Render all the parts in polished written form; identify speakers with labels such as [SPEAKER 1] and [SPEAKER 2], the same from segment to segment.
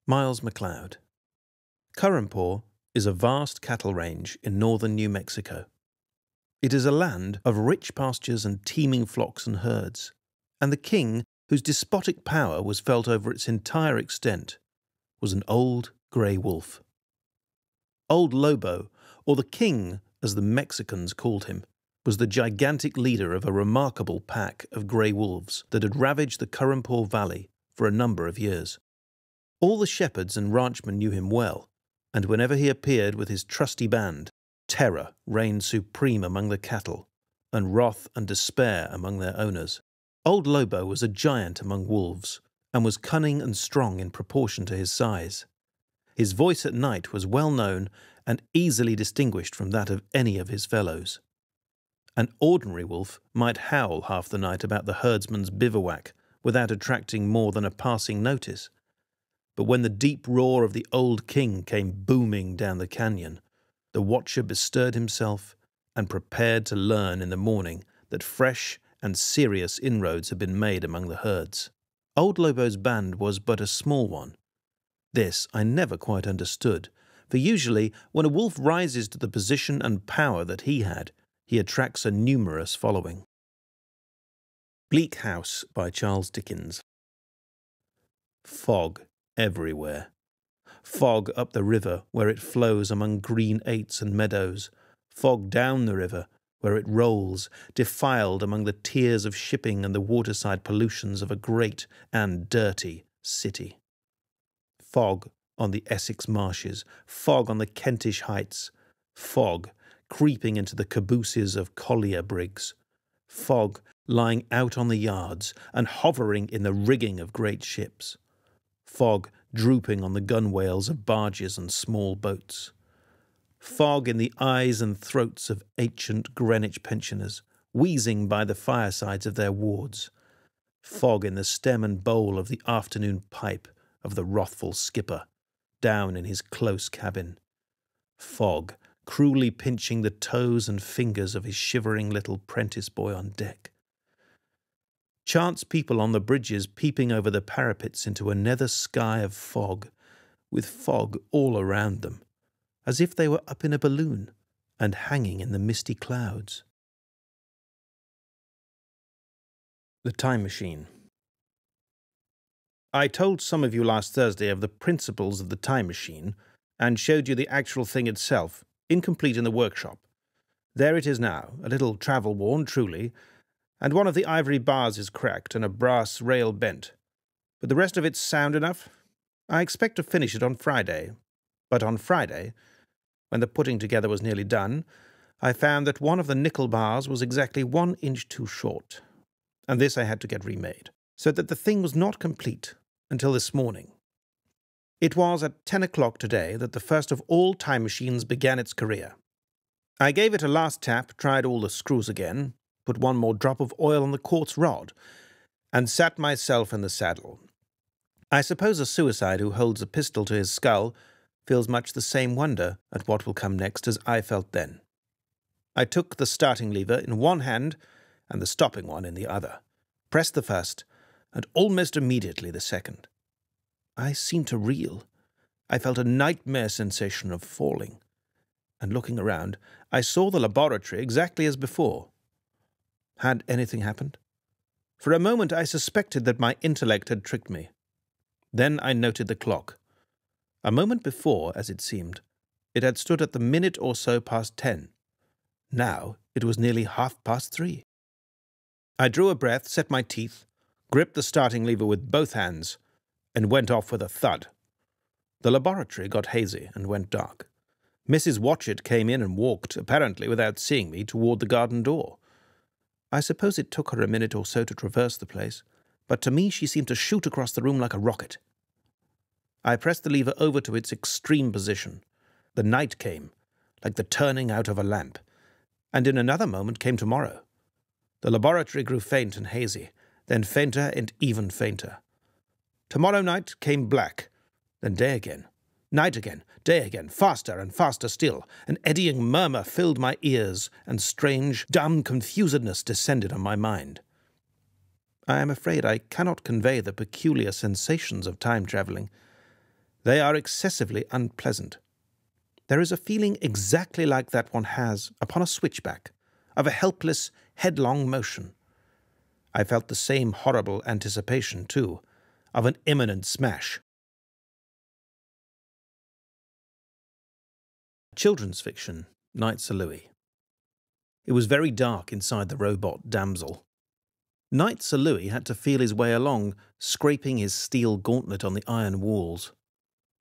[SPEAKER 1] Myles McLeod. Currajmpore is a vast cattle range in northern New Mexico. It is a land of rich pastures and teeming flocks and herds, and the king, whose despotic power was felt over its entire extent, was an old grey wolf. Old Lobo, or the king as the Mexicans called him, was the gigantic leader of a remarkable pack of grey wolves that had ravaged the Currajmpore Valley for a number of years. All the shepherds and ranchmen knew him well, and whenever he appeared with his trusty band, terror reigned supreme among the cattle, and wrath and despair among their owners. Old Lobo was a giant among wolves, and was cunning and strong in proportion to his size. His voice at night was well known and easily distinguished from that of any of his fellows. An ordinary wolf might howl half the night about the herdsman's bivouac without attracting more than a passing notice. But when the deep roar of the old king came booming down the canyon, the watcher bestirred himself and prepared to learn in the morning that fresh and serious inroads had been made among the herds. Old Lobo's band was but a small one. This I never quite understood, for usually when a wolf rises to the position and power that he had, he attracts a numerous following. Bleak House by Charles Dickens. Fog everywhere. Fog up the river where it flows among green aits and meadows. Fog down the river where it rolls, defiled among the tiers of shipping and the waterside pollutions of a great and dirty city. Fog on the Essex marshes, fog on the Kentish heights, fog creeping into the cabooses of collier brigs, fog lying out on the yards and hovering in the rigging of great ships, fog drooping on the gunwales of barges and small boats, fog in the eyes and throats of ancient Greenwich pensioners, wheezing by the firesides of their wards, fog in the stem and bowl of the afternoon pipe of the wrathful skipper, down in his close cabin, fog cruelly pinching the toes and fingers of his shivering little prentice boy on deck. Chance people on the bridges peeping over the parapets into a nether sky of fog, with fog all around them, as if they were up in a balloon and hanging in the misty clouds. The Time Machine. I told some of you last Thursday of the principles of the time machine and showed you the actual thing itself, incomplete in the workshop. There it is now, a little travel-worn, truly, and one of the ivory bars is cracked and a brass rail bent. But the rest of it's sound enough. I expect to finish it on Friday. But on Friday, when the putting together was nearly done, I found that one of the nickel bars was exactly 1 inch too short, and this I had to get remade, so that the thing was not complete until this morning. It was at 10 o'clock today that the first of all time machines began its career. I gave it a last tap, tried all the screws again, put one more drop of oil on the quartz rod, and sat myself in the saddle. I suppose a suicide who holds a pistol to his skull feels much the same wonder at what will come next as I felt then. I took the starting lever in one hand and the stopping one in the other, pressed the first, and almost immediately the second. I seemed to reel. I felt a nightmare sensation of falling, and looking around, I saw the laboratory exactly as before. Had anything happened? For a moment I suspected that my intellect had tricked me. Then I noted the clock. A moment before, as it seemed, it had stood at the minute or so past 10. Now it was nearly 3:30. I drew a breath, set my teeth, gripped the starting lever with both hands, and went off with a thud. The laboratory got hazy and went dark. Mrs. Watchett came in and walked, apparently without seeing me, toward the garden door. I suppose it took her a minute or so to traverse the place, but to me she seemed to shoot across the room like a rocket. I pressed the lever over to its extreme position. The night came, like the turning out of a lamp, and in another moment came tomorrow. The laboratory grew faint and hazy, then fainter and even fainter. Tomorrow night came black, then day again, night again, day again, faster and faster still. An eddying murmur filled my ears, and strange, dumb confusedness descended on my mind. I am afraid I cannot convey the peculiar sensations of time-travelling. They are excessively unpleasant. There is a feeling exactly like that one has upon a switchback, of a helpless, headlong motion. I felt the same horrible anticipation, too, of an imminent smash. Children's fiction, Night, Celui. It was very dark inside the robot damsel. Night Celui had to feel his way along, scraping his steel gauntlet on the iron walls.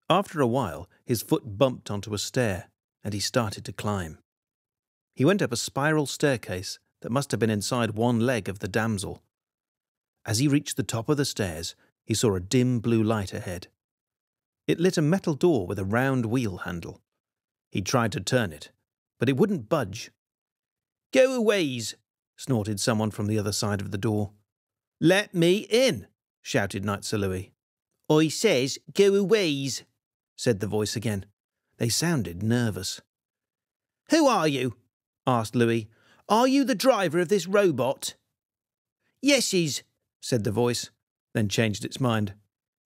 [SPEAKER 1] After a while, his foot bumped onto a stair, and he started to climb. He went up a spiral staircase that must have been inside one leg of the damsel. As he reached the top of the stairs, he saw a dim blue light ahead. It lit a metal door with a round wheel handle. He tried to turn it, but it wouldn't budge. "Go aways," snorted someone from the other side of the door. "Let me in," shouted Night Celui. "I says, go aways," said the voice again. They sounded nervous. "Who are you?" asked Louis. "Are you the driver of this robot?" "Yeses," said the voice, then changed its mind.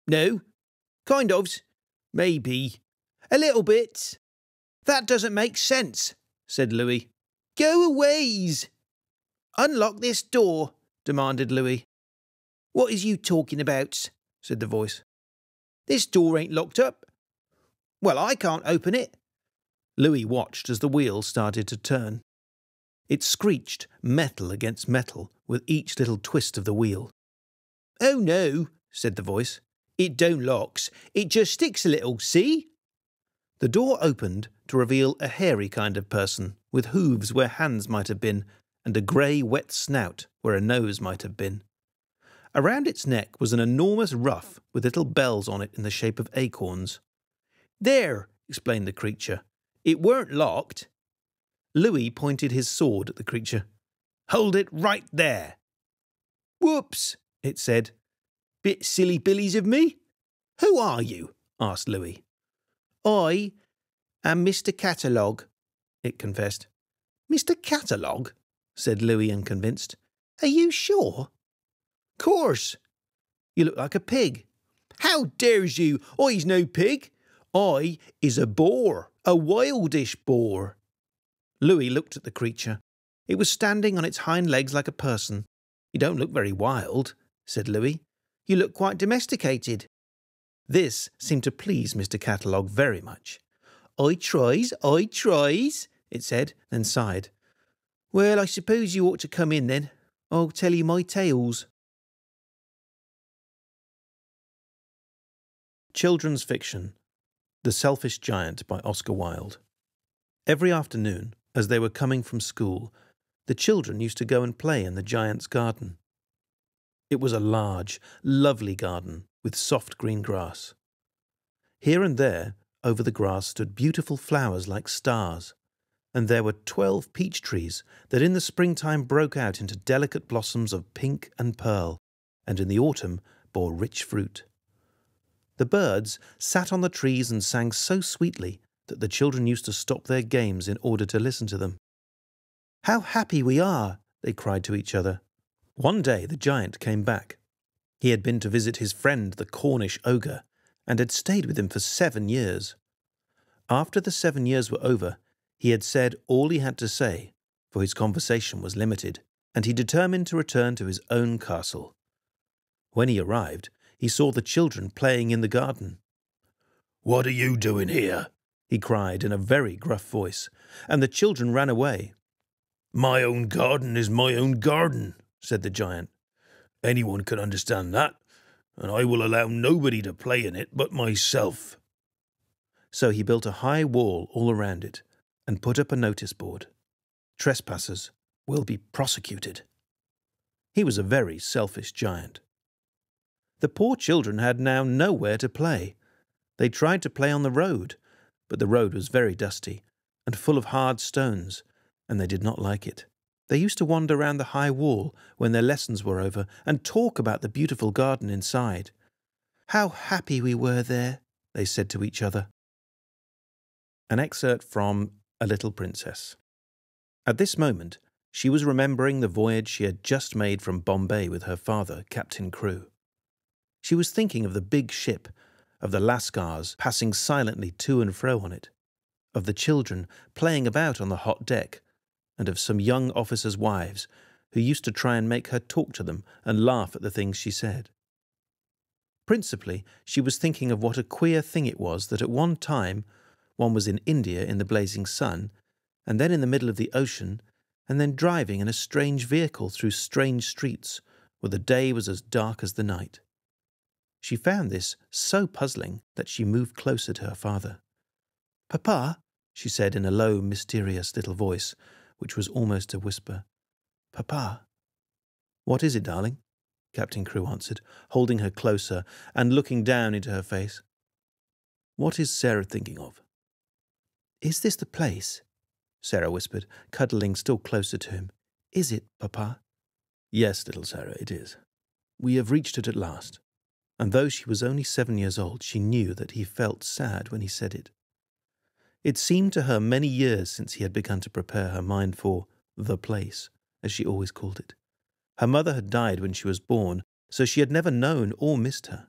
[SPEAKER 1] "No, kind ofs, maybe, a little bit." "That doesn't make sense," said Louis. "Go aways." "Unlock this door," demanded Louis. "What is you talking about?" said the voice. "This door ain't locked up." "Well, I can't open it." Louis watched as the wheel started to turn. It screeched metal against metal with each little twist of the wheel. "Oh no," said the voice. "It don't locks. It just sticks a little, see?" The door opened to reveal a hairy kind of person, with hooves where hands might have been, and a grey, wet snout where a nose might have been. Around its neck was an enormous ruff with little bells on it in the shape of acorns. "There," explained the creature. "It weren't locked." Louis pointed his sword at the creature. "Hold it right there." "Whoops," it said. "Bit silly billies of me." "Who are you?" asked Louis. "I am Mr. Catalogue," it confessed. "Mr. Catalogue?" said Louis, unconvinced. "Are you sure?" "Course." "You look like a pig." "How dares you? I's no pig. I is a boar, a wildish boar." Louis looked at the creature. It was standing on its hind legs like a person. "You don't look very wild," said Louis. "You look quite domesticated." This seemed to please Mr. Catalogue very much. I tries, it said, then sighed. "Well, I suppose you ought to come in then. I'll tell you my tales." Children's fiction, The Selfish Giant by Oscar Wilde. Every afternoon, as they were coming from school, the children used to go and play in the giant's garden. It was a large, lovely garden with soft green grass. Here and there, over the grass, stood beautiful flowers like stars, and there were 12 peach trees that in the springtime broke out into delicate blossoms of pink and pearl, and in the autumn bore rich fruit. The birds sat on the trees and sang so sweetly that the children used to stop their games in order to listen to them. "How happy we are!" they cried to each other. One day the giant came back. He had been to visit his friend the Cornish ogre, and had stayed with him for 7 years. After the 7 years were over, he had said all he had to say, for his conversation was limited, and he determined to return to his own castle. When he arrived, he saw the children playing in the garden. "What are you doing here?" he cried in a very gruff voice, and the children ran away. "My own garden is my own garden," said the giant. "Anyone can understand that, and I will allow nobody to play in it but myself." So he built a high wall all around it and put up a notice board. "Trespassers will be prosecuted." He was a very selfish giant. The poor children had now nowhere to play. They tried to play on the road, but the road was very dusty and full of hard stones, and they did not like it. They used to wander round the high wall when their lessons were over and talk about the beautiful garden inside. "How happy we were there," they said to each other. An excerpt from A Little Princess. At this moment, she was remembering the voyage she had just made from Bombay with her father, Captain Crewe. She was thinking of the big ship of the lascars passing silently to and fro on it, of the children playing about on the hot deck, and of some young officers' wives who used to try and make her talk to them and laugh at the things she said. Principally, she was thinking of what a queer thing it was that at one time one was in India in the blazing sun, and then in the middle of the ocean, and then driving in a strange vehicle through strange streets where the day was as dark as the night. She found this so puzzling that she moved closer to her father. "Papa," she said in a low, mysterious little voice, which was almost a whisper. "Papa." "What is it, darling?" Captain Crewe answered, holding her closer and looking down into her face. "What is Sarah thinking of?" "Is this the place?" Sarah whispered, cuddling still closer to him. "Is it, Papa?" "Yes, little Sarah, it is. We have reached it at last." And though she was only 7 years old, she knew that he felt sad when he said it. It seemed to her many years since he had begun to prepare her mind for the place, as she always called it. Her mother had died when she was born, so she had never known or missed her.